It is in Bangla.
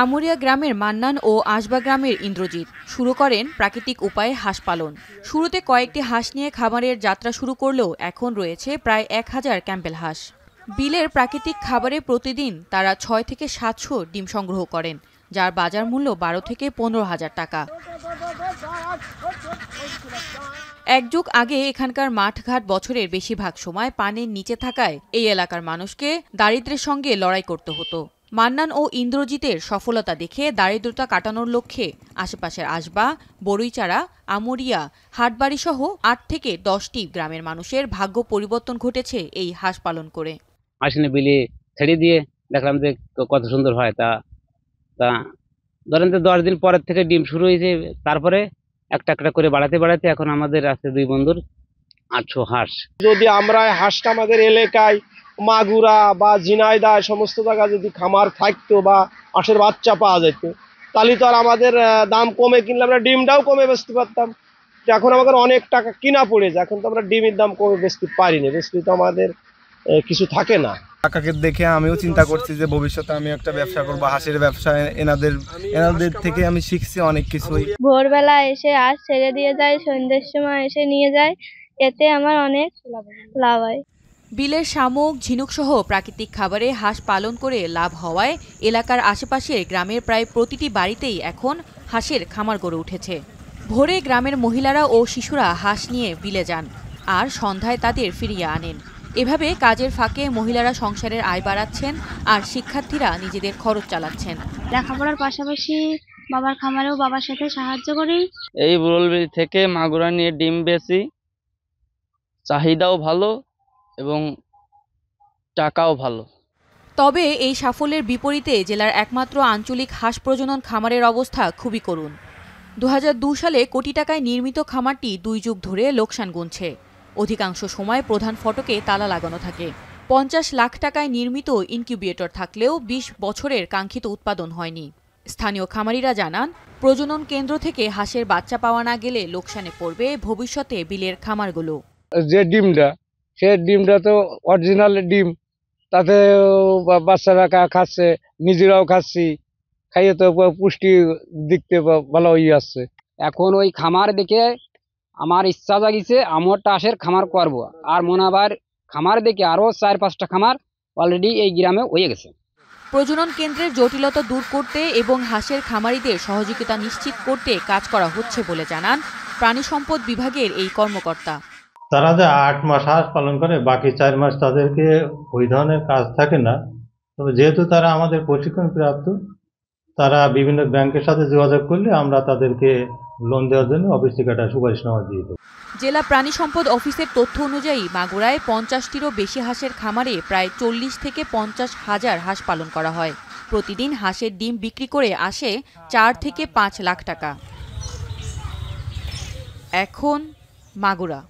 আমুরিয়া গ্রামের মান্নান ও আশবা গ্রামের ইন্দ্রজিৎ শুরু করেন প্রাকৃতিক উপায়ে হাঁস পালন। শুরুতে কয়েকটি হাঁস নিয়ে খামারের যাত্রা শুরু করলেও এখন রয়েছে প্রায় 1000 ক্যাম্পেল হাঁস। বিলের প্রাকৃতিক খাবারে প্রতিদিন তারা 6 থেকে 700 ডিম সংগ্রহ করেন, যার বাজার মূল্য 12 থেকে 15,000 টাকা। এক যুগ আগে এখানকার মাঠঘাট বছরের বেশিরভাগ সময় পানির নিচে থাকায় এই এলাকার মানুষকে দারিদ্র্যের সঙ্গে লড়াই করতে হতো। মান্নান ও ইন্দ্রজিতের সফলতা দেখে দারিদ্রতা কাটানোর লক্ষ্যে আশেপাশের আশবা, বড়ুইচারা, আমুরিয়া, হাটবাড়ি সহ 8 থেকে 10টি গ্রামের মানুষের ভাগ্য পরিবর্তন ঘটেছে এই হাঁস পালন করে। আসলে বিলি ছেড়ে দিয়ে দেখলাম যে কত সুন্দর হয়। তা ধরেন যে 10 দিন পরের থেকে ডিম শুরু হয়েছে, তারপরে একটা একটা করে বাড়াতে এখন আমাদের আছে 2 বন্ধুর 800 হাঁস। যদি আমরা হাঁসটা আমাদের এলাকায় মাগুরা বা ঝিনাইদহ সমস্ত জায়গায় যদি খামার থাকতো বা হাঁসের বাচ্চা পাওয়া যেত, তাহলে তো আর আমাদের দাম কমে কিনলে আমরা ডিমটাও কমে বেচতে পারতাম। এখন আমাদের অনেক টাকা কিনা পড়ে যায়, এখন তো আমরা ডিমের দাম কমে বেচতে পারি না, বেচতে তো আমাদের কিছু থাকে না। কাকাকে দেখে আমিও চিন্তা করছি যে ভবিষ্যতে আমি একটা ব্যবসা করবো, হাঁসের ব্যবসা। এনাদের থেকে আমি শিখছি অনেক কিছুই। ভোরবেলা এসে হাঁস ছেড়ে দিয়ে যায়, সন্ধ্যের সময় এসে নিয়ে যায়, এতে আমার অনেক লাভ হয়। বিলের শামুক, ঝিনুক সহ প্রাকৃতিক খাবারে হাঁস পালন করে লাভ হওয়ায় এলাকার আশেপাশের গ্রামের প্রায় প্রতিটি বাড়িতেই এখন হাঁসের খামার গড়ে উঠেছে। ভোরে গ্রামের মহিলারা ও শিশুরা হাঁস নিয়ে বিলে যান আর সন্ধ্যায় তাদের ফিরিয়ে আনেন। এভাবে কাজের ফাঁকে মহিলারা সংসারের আয় বাড়াচ্ছেন আর শিক্ষার্থীরা নিজেদের খরচ চালাচ্ছেন। লেখাপড়ার পাশাপাশি বাবার খামারেও বাবার সাথে সাহায্য করি। এই বুলবিল থেকে মাগুরা নিয়ে ডিম বেচি, চাহিদাও ভালো এবং টাকাও ভালো। তবে এই সাফল্যের বিপরীতে জেলার একমাত্র আঞ্চলিক হাঁস প্রজনন খামারের অবস্থা খুবই করুণ। 2002 সালে কোটি টাকায় নির্মিত খামারটি 2 যুগ ধরে লোকসান গুনছে। অধিকাংশ সময় প্রধান ফটকে তালা লাগানো থাকে। 50 লাখ টাকায় নির্মিত ইনকিউবেটর থাকলেও 20 বছরের কাঙ্ক্ষিত উৎপাদন হয়নি। স্থানীয় খামারিরা জানান, প্রজনন কেন্দ্র থেকে হাঁসের বাচ্চা পাওয়া না গেলে লোকসানে পড়বে ভবিষ্যতে বিলের খামারগুলো। যে ডিমটা, সে ডিমটা তো অরিজিনাল ডিম, তাতে বাচ্চারা খাচ্ছে, নিজেরাও খাচ্ছি, খাইয়ে তো পুষ্টি দিকতে ভালো হয়ে আসছে। এখন ওই খামার দেখে আমার ইচ্ছা জাগিছে আমি একটা হাঁসের খামার করব। আর মনে আবার খামার দেখে আরো 4-5টা খামার অলরেডি এই গ্রামে হয়ে গেছে। প্রজনন কেন্দ্রের জটিলতা দূর করতে এবং হাঁসের খামারিদের সহযোগিতা নিশ্চিত করতে কাজ করা হচ্ছে বলে জানান প্রাণী সম্পদ বিভাগের এই কর্মকর্তা। তারা যে 8 মাস হাঁস পালন করে, বাকি 4 মাস তাদেরকে ওই ধরনের কাজ থাকে না। তবে যেহেতু তারা আমাদের প্রশিক্ষণ প্রাপ্ত, তারা বিভিন্ন ব্যাংকের সাথে যোগাযোগ করলে আমরা তাদেরকে লোন দেওয়ার জন্য অফিস থেকে একটা সুপারিশনামা দিয়ে দেব। জেলা প্রাণী সম্পদ অফিসের তথ্য অনুযায়ী মাগুরায় 50টিরও বেশি হাঁসের খামারে প্রায় 40 থেকে 50 হাজার হাঁস পালন করা হয়। প্রতিদিন হাঁসের ডিম বিক্রি করে আসে 4 থেকে 5 লাখ টাকা। এখন মাগুরা।